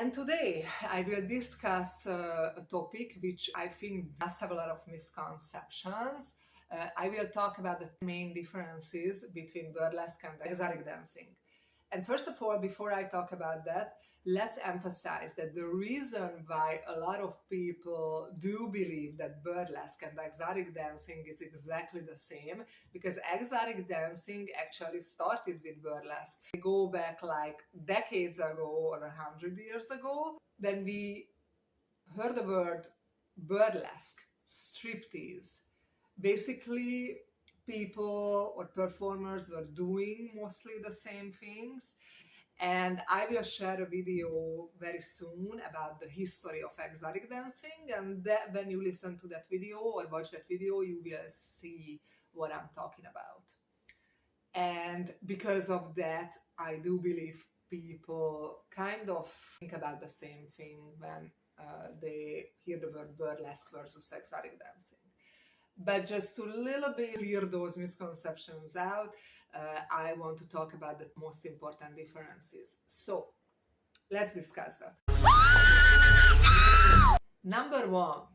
And today I will discuss a topic which I think does have a lot of misconceptions. I will talk about the main differences between burlesque and exotic dancing. And first of all, before I talk about that, let's emphasize that the reason why a lot of people do believe that burlesque and exotic dancing is exactly the same, because exotic dancing actually started with burlesque. We go back like decades ago or 100 years ago, when we heard the word burlesque, striptease. Basically, people or performers were doing mostly the same things. And I will share a video very soon about the history of exotic dancing. And that, when you listen to that video or watch that video, you will see what I'm talking about. And because of that, I do believe people kind of think about the same thing when they hear the word burlesque versus exotic dancing. But just to little bit clear those misconceptions out, I want to talk about the most important differences. So let's discuss that. Number one,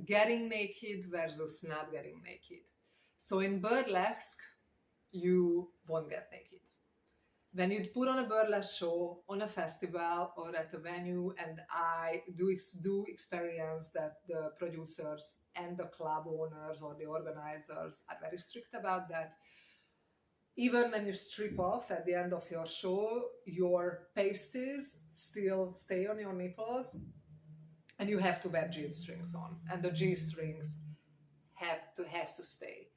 getting naked versus not getting naked. So in burlesque, you won't get naked. When you put on a burlesque show on a festival or at a venue, and I do experience that the producers and the club owners or the organizers are very strict about that. Even when you strip off at the end of your show, your pasties still stay on your nipples, and you have to wear G-strings on, and the G-strings has to stay.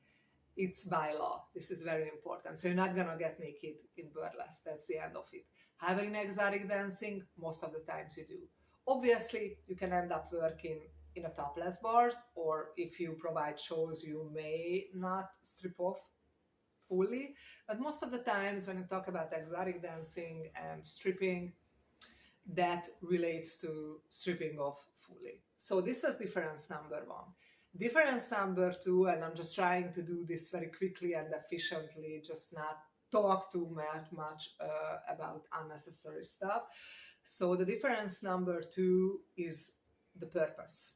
It's by law. This is very important. So you're not gonna get naked in burlesque. That's the end of it. However, in exotic dancing, most of the times you do. Obviously, you can end up working in a topless bars, or if you provide shows, you may not strip off fully. But most of the times when you talk about exotic dancing and stripping, that relates to stripping off fully. So this was difference number one. Difference number two, and I'm just trying to do this very quickly and efficiently, just not talk too much about unnecessary stuff. So the difference number two is the purpose.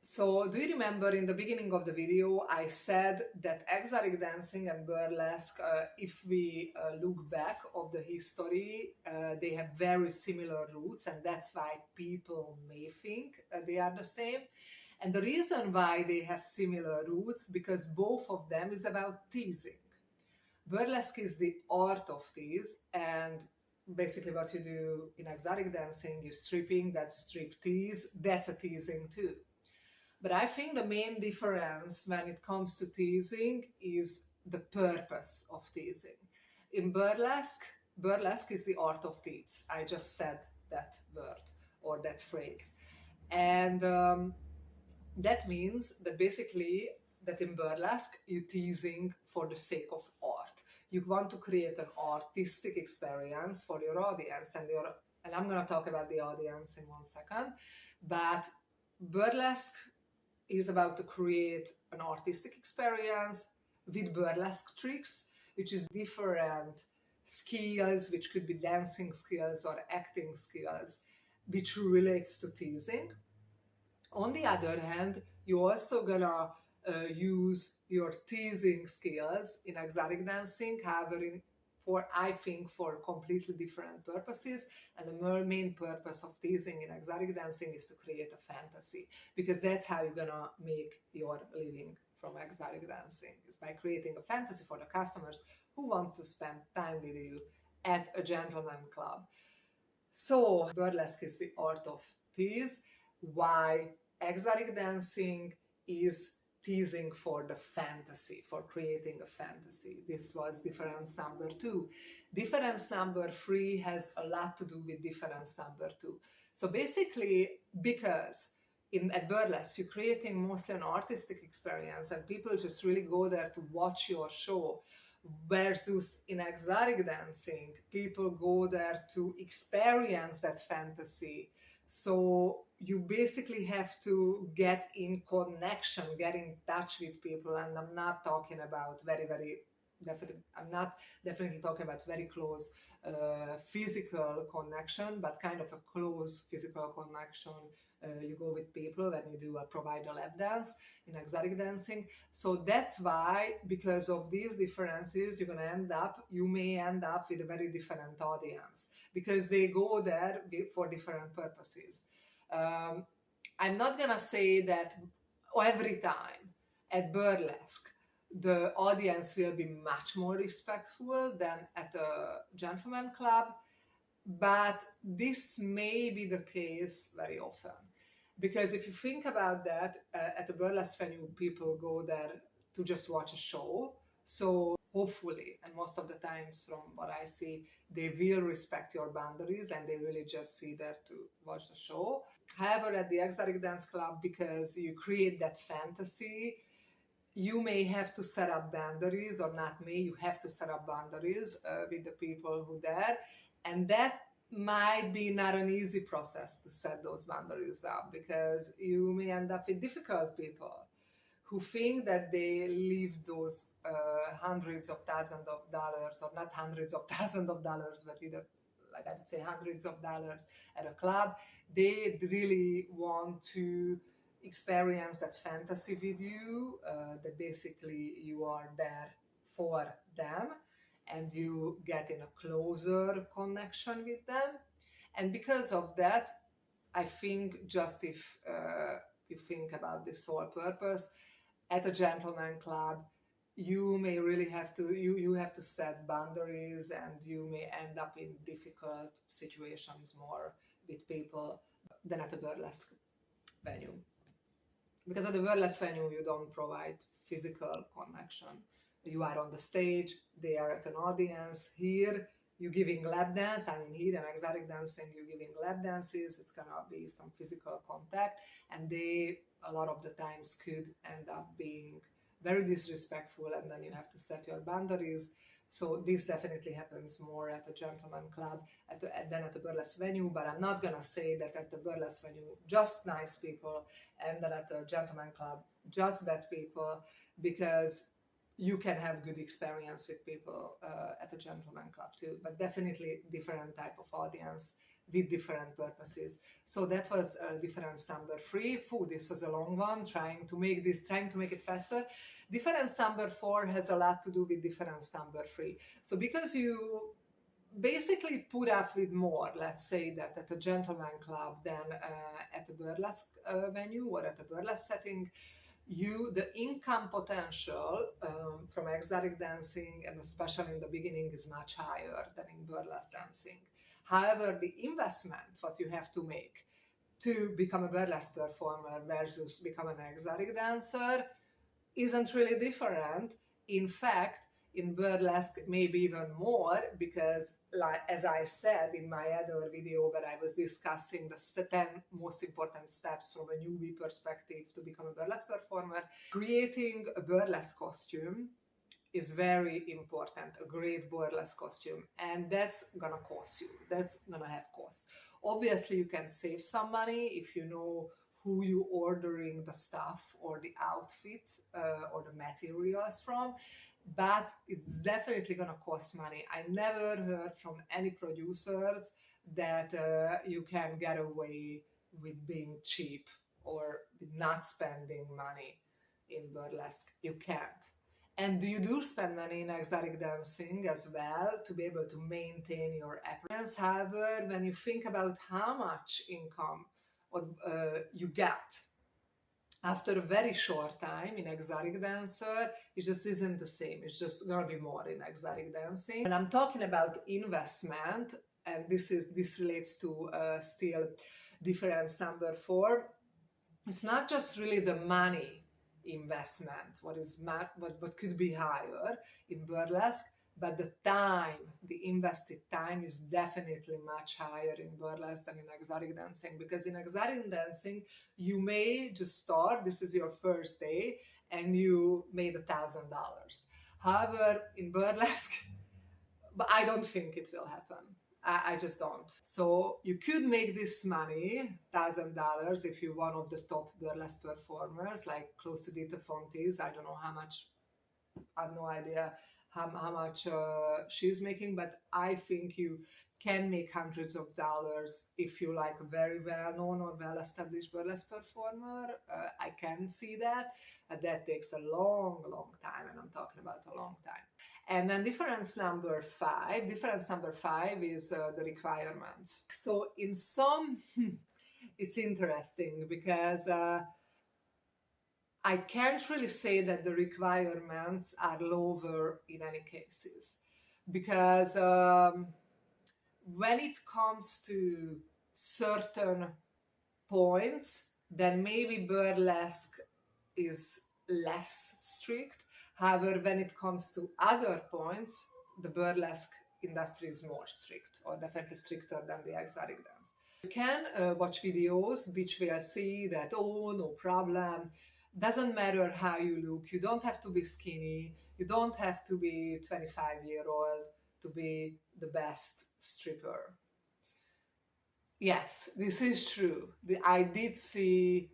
So do you remember in the beginning of the video, I said that exotic dancing and burlesque, if we look back of the history, they have very similar roots, and that's why people may think they are the same. And the reason why they have similar roots, because both of them is about teasing. Burlesque is the art of tease, and basically what you do in exotic dancing, you're stripping, that's strip tease, that's a teasing too. But I think the main difference when it comes to teasing is the purpose of teasing. In burlesque, burlesque is the art of tease. I just said that word or that phrase. And that means that basically that in burlesque, you're teasing for the sake of art. You want to create an artistic experience for your audience, and I'm going to talk about the audience in 1 second. But burlesque is about to create an artistic experience with burlesque tricks, which is different skills, which could be dancing skills or acting skills, which relates to teasing. On the other hand, you're also gonna use your teasing skills in exotic dancing, however, I think for completely different purposes. And the main purpose of teasing in exotic dancing is to create a fantasy, because that's how you're gonna make your living from exotic dancing, is by creating a fantasy for the customers who want to spend time with you at a gentleman club. So burlesque is the art of tease, why exotic dancing is teasing for the fantasy, for creating a fantasy. This was difference number two. Difference number three has a lot to do with difference number two. So basically, because at burlesque, you're creating mostly an artistic experience and people just really go there to watch your show, versus in exotic dancing, people go there to experience that fantasy. So you basically have to get in connection, get in touch with people. And I'm not talking about I'm not definitely talking about very close physical connection, but kind of a close physical connection. You go with people when you do a provider lap dance in exotic dancing. So that's why, because of these differences, you may end up with a very different audience, because they go there for different purposes. I'm not gonna say that every time at burlesque the audience will be much more respectful than at a gentleman club, but this may be the case very often. Because if you think about that, at a burlesque venue, people go there to just watch a show. So hopefully, and most of the times from what I see, they will respect your boundaries and they really just see there to watch the show. However, at the exotic dance club, because you create that fantasy, you may have to set up boundaries, or not may, you have to set up boundaries with the people who there. And that might be not an easy process to set those boundaries up, because you may end up with difficult people who think that they leave those hundreds of thousands of dollars, or not hundreds of thousands of dollars, but either, like I would say, hundreds of dollars at a club. They really want to experience that fantasy with you, that basically you are there for them and you get in a closer connection with them. And because of that, I think just if you think about this whole purpose, at a gentleman club, you may really have to you have to set boundaries, and you may end up in difficult situations more with people than at a burlesque venue. Because at the burlesque venue, you don't provide physical connection. You are on the stage, they are at an audience. Here, you're giving lap dance. I mean, here in exotic dancing, you're giving lap dances. It's gonna be some physical contact, and they, a lot of the times, could end up being very disrespectful, and then you have to set your boundaries. So this definitely happens more at a gentleman club than at a burlesque venue, but I'm not gonna say that at the burlesque venue, just nice people, and then at a gentleman club, just bad people, because you can have good experience with people at a gentleman club too, but definitely different type of audience with different purposes. So that was difference number 3. This was a long one, trying to make it faster. Difference number 4 has a lot to do with difference number 3. So because you basically put up with more, let's say that at a gentleman club than at a burlesque venue or at a burlesque setting, the income potential from exotic dancing, and especially in the beginning, is much higher than in burlesque dancing. However, the investment what you have to make to become a burlesque performer versus become an exotic dancer isn't really different. In fact, in burlesque, maybe even more, because, like, as I said in my other video where I was discussing the 10 most important steps from a newbie perspective to become a burlesque performer, creating a burlesque costume is very important, a great burlesque costume, and that's gonna cost you. That's gonna have costs. Obviously, you can save some money if you know who you ordering the stuff or the outfit or the materials from, but it's definitely gonna cost money. I never heard from any producers that you can get away with being cheap or with not spending money in burlesque. You can't. And you do spend money in exotic dancing as well to be able to maintain your appearance. However, when you think about how much income you get after a very short time in exotic dancer, it just isn't the same. It's just gonna be more in exotic dancing. And I'm talking about investment, and this relates to still difference number 4. It's not just really the money investment, what could be higher in burlesque, but the time, the invested time is definitely much higher in burlesque than in exotic dancing. Because in exotic dancing, you may just start, this is your first day, and you made $1,000. However, in burlesque, but I don't think it will happen. I just don't. So you could make this money, $1,000, if you're one of the top burlesque performers, like close to Dita Fonte's. I don't know how much, I have no idea how much she's making, but I think you can make hundreds of dollars if you like a very well-known or well-established burlesque performer. I can see that. That takes a long, long time, and I'm talking about a long time. And then difference number five is the requirements. So in some, it's interesting because I can't really say that the requirements are lower in any cases, because when it comes to certain points, then maybe burlesque is less strict. However, when it comes to other points, the burlesque industry is more strict, or definitely stricter than the exotic dance. You can watch videos which will see that, oh, no problem, doesn't matter how you look, you don't have to be skinny, you don't have to be 25-year-old to be the best stripper. Yes, this is true. I did see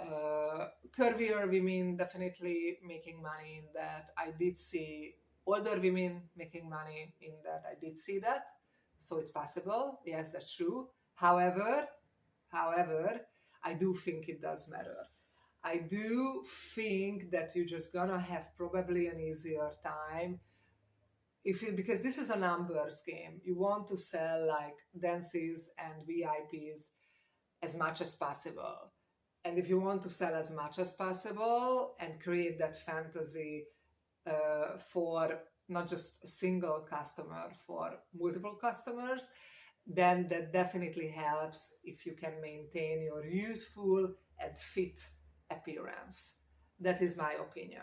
curvier women definitely making money in that. I did see older women making money in that. I did see that. So it's possible. Yes, that's true. However, I do think it does matter. I do think that you're just gonna have probably an easier time because this is a numbers game. You want to sell like dances and VIPs as much as possible. And if you want to sell as much as possible and create that fantasy for not just a single customer, for multiple customers, then that definitely helps if you can maintain your youthful and fit appearance. That is my opinion.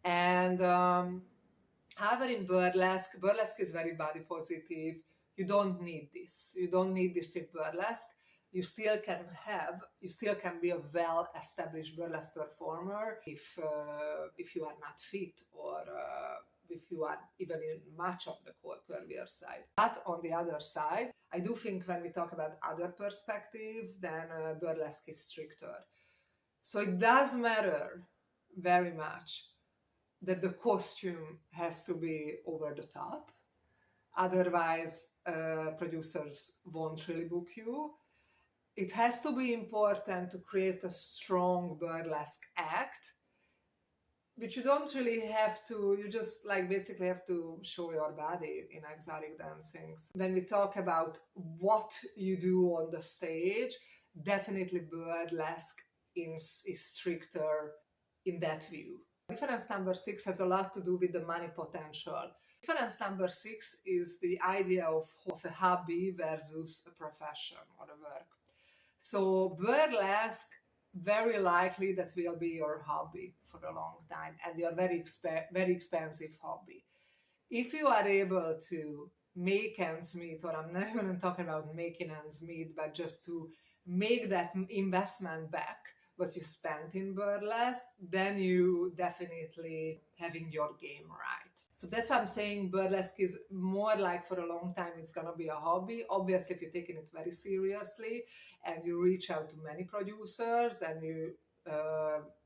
And however, in burlesque is very body positive. You don't need this. You don't need this in burlesque. You still can be a well-established burlesque performer if you are not fit, or if you are even in much of the curvier side. But on the other side, I do think when we talk about other perspectives, then burlesque is stricter. So it does matter very much that the costume has to be over the top. Otherwise, producers won't really book you. It has to be important to create a strong burlesque act, which you don't really have to, you just like basically have to show your body in exotic dancing. When we talk about what you do on the stage, definitely burlesque is stricter in that view. Difference number 6 has a lot to do with the money potential. Difference number 6 is the idea of a hobby versus a profession or a work. So burlesque, very likely that will be your hobby for a long time, and your very expensive hobby. If you are able to make ends meet, or I'm not even talking about making ends meet, but just to make that investment back, what you spent in burlesque, then you definitely having your game right. So that's why I'm saying burlesque is more like for a long time it's gonna be a hobby. Obviously, if you're taking it very seriously and you reach out to many producers and you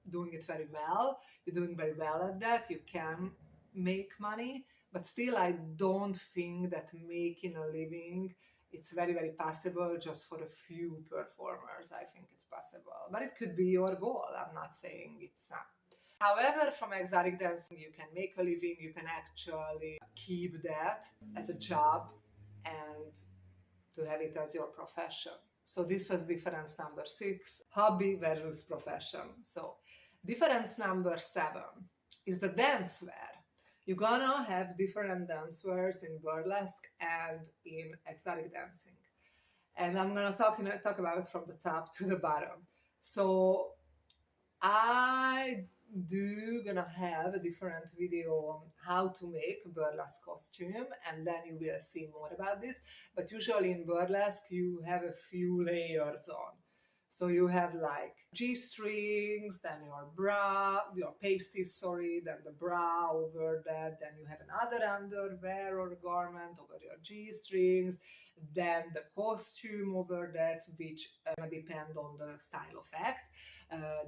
doing it very well, you're doing very well at that, you can make money. But still, I don't think that making a living, it's very, very possible just for a few performers. I think it's possible, but it could be your goal. I'm not saying it's not. However, from exotic dancing, you can make a living, you can actually keep that as a job and to have it as your profession. So this was difference number 6, hobby versus profession. So difference number 7 is the dance wear. You're gonna have different dance wears in burlesque and in exotic dancing. And I'm gonna talk about it from the top to the bottom. So I gonna have a different video on how to make a burlesque costume, and then you will see more about this. But usually in burlesque, you have a few layers on. So you have like G-strings, then your pasties, then the bra over that, then you have another underwear or garment over your G-strings, then the costume over that, which depend on the style of act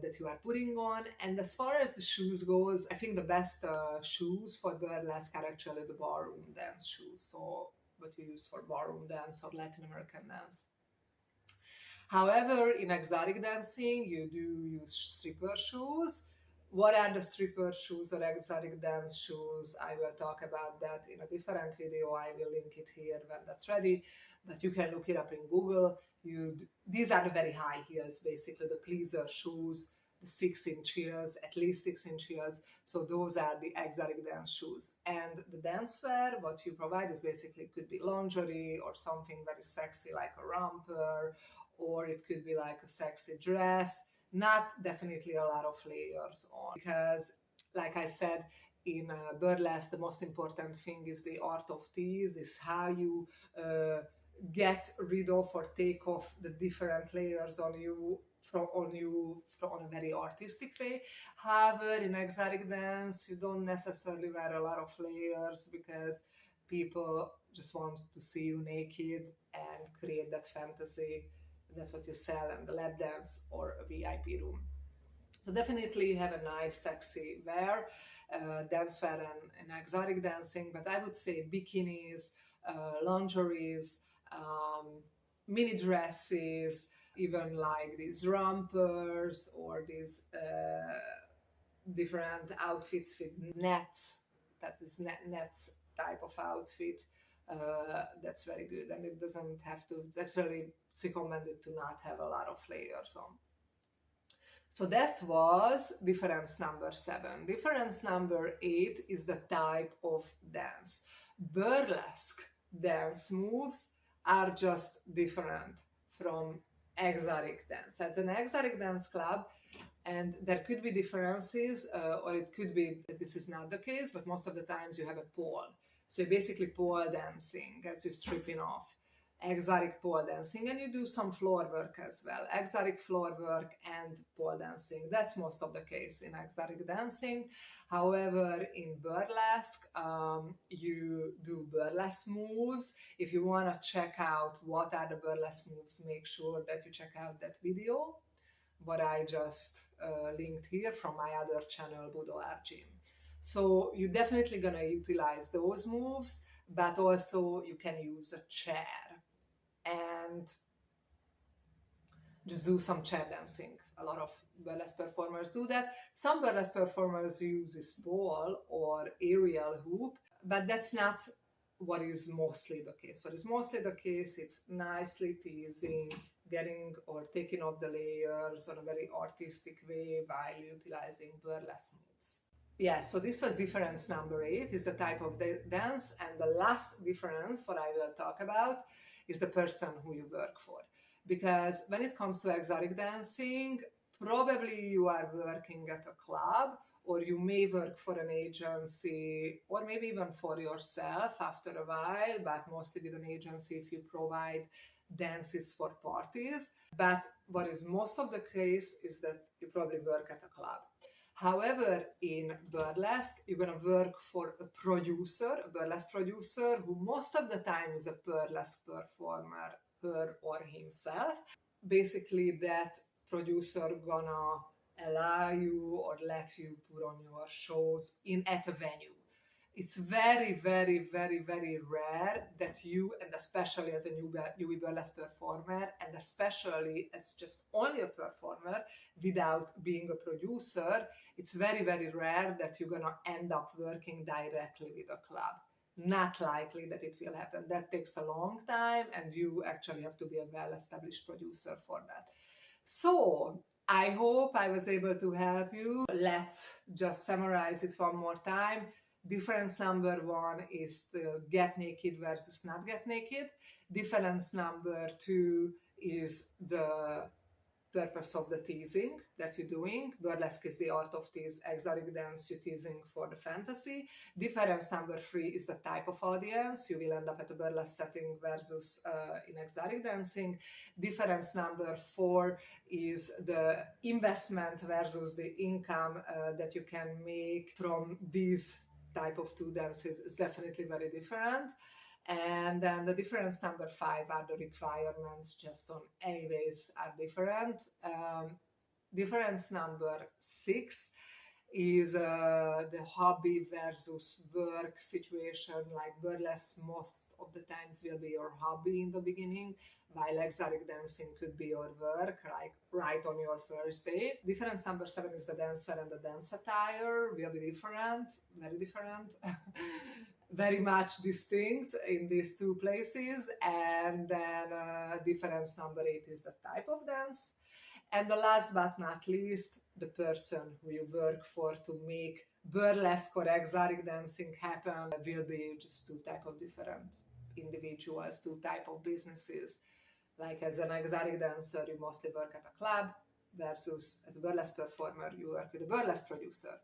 that you are putting on. And as far as the shoes goes, I think the best shoes for burlesque are actually the ballroom dance shoes, so what you use for ballroom dance or Latin American dance. However, in exotic dancing, you do use stripper shoes. What are the stripper shoes or exotic dance shoes? I will talk about that in a different video. I will link it here when that's ready, but you can look it up in Google. These are the very high heels, basically the pleaser shoes, the 6-inch heels, at least 6-inch heels. So those are the exotic dance shoes. And the dance wear, what you provide is basically, could be lingerie or something very sexy like a romper, or it could be like a sexy dress. Not definitely a lot of layers on, because like I said, in burlesque, the most important thing is the art of tease, is how you get rid of or take off the different layers on you from a very artistic way. However, in exotic dance, you don't necessarily wear a lot of layers because people just want to see you naked and create that fantasy. That's what you sell in the lap dance or a VIP room. So definitely you have a nice, sexy wear, dance wear and exotic dancing, but I would say bikinis, lingeries, mini dresses, even like these rompers or these different outfits with nets, that is nets type of outfit. That's very good, and it doesn't have to, it's actually recommended to not have a lot of layers on. So that was difference number 7. Difference number 8 is the type of dance. Burlesque dance moves are just different from exotic dance. At an exotic dance club, and there could be differences, or it could be that this is not the case, but most of the times you have a pole. So you're basically pole dancing as you're stripping off. Exotic pole dancing, and you do some floor work as well. Exotic floor work and pole dancing. That's most of the case in exotic dancing. However, in burlesque, you do burlesque moves. If you want to check out what are the burlesque moves, make sure that you check out that video, what I just linked here from my other channel, Boudoir Gym. So you're definitely going to utilize those moves, but also you can use a chair and just do some chair dancing. A lot of burlesque performers do that. Some burlesque performers use this ball or aerial hoop, but that's not what is mostly the case. What is mostly the case, it's nicely teasing, getting or taking off the layers on a very artistic way while utilizing burlesque moves. Yeah, so this was difference number 8, is the type of dance. And the last difference, what I will talk about, is the person who you work for. Because when it comes to exotic dancing, probably you are working at a club, or you may work for an agency, or maybe even for yourself after a while, but mostly with an agency if you provide dances for parties. But what is most of the case is that you probably work at a club. However, in burlesque, you're going to work for a producer, a burlesque producer, who most of the time is a burlesque performer, her or himself. Basically, that producer gonna allow you or let you put on your shows at a venue. It's very, very, very, very rare that you, and especially as a newbie burlesque performer, and especially as just only a performer without being a producer, it's very, very rare that you're gonna end up working directly with a club. Not likely that it will happen. That takes a long time, and you actually have to be a well-established producer for that. So I hope I was able to help you. Let's just summarize it one more time. Difference number 1 is to get naked versus not get naked. Difference number 2 is the purpose of the teasing that you're doing. Burlesque is the art of tease, exotic dance, you're teasing for the fantasy. Difference number 3 is the type of audience. You will end up at a burlesque setting versus in exotic dancing. Difference number 4 is the investment versus the income that you can make from these type of 2 dances is definitely very different. And then the difference number 5 are the requirements, just on anyways are different. Difference number 6 is the hobby versus work situation. Like burlesque most of the times will be your hobby in the beginning, while exotic dancing could be your work, like right on your first day. Difference number 7 is the dancewear and the dance attire will be different, very different. Very much distinct in these two places. And then difference number 8 is the type of dance. And the last but not least, the person who you work for to make burlesque or exotic dancing happen will be just two type of different individuals, two type of businesses. Like as an exotic dancer, you mostly work at a club, versus as a burlesque performer, you work with a burlesque producer.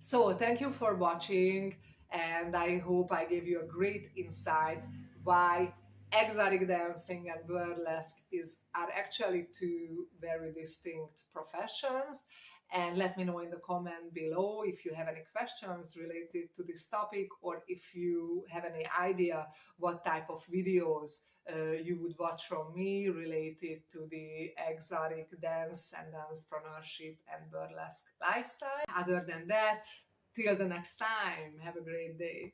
So thank you for watching, and I hope I gave you a great insight why exotic dancing and burlesque are actually two very distinct professions. And let me know in the comment below if you have any questions related to this topic, or if you have any idea what type of videos you would watch from me related to the exotic dance and dancepreneurship and burlesque lifestyle. Other than that, till the next time, have a great day.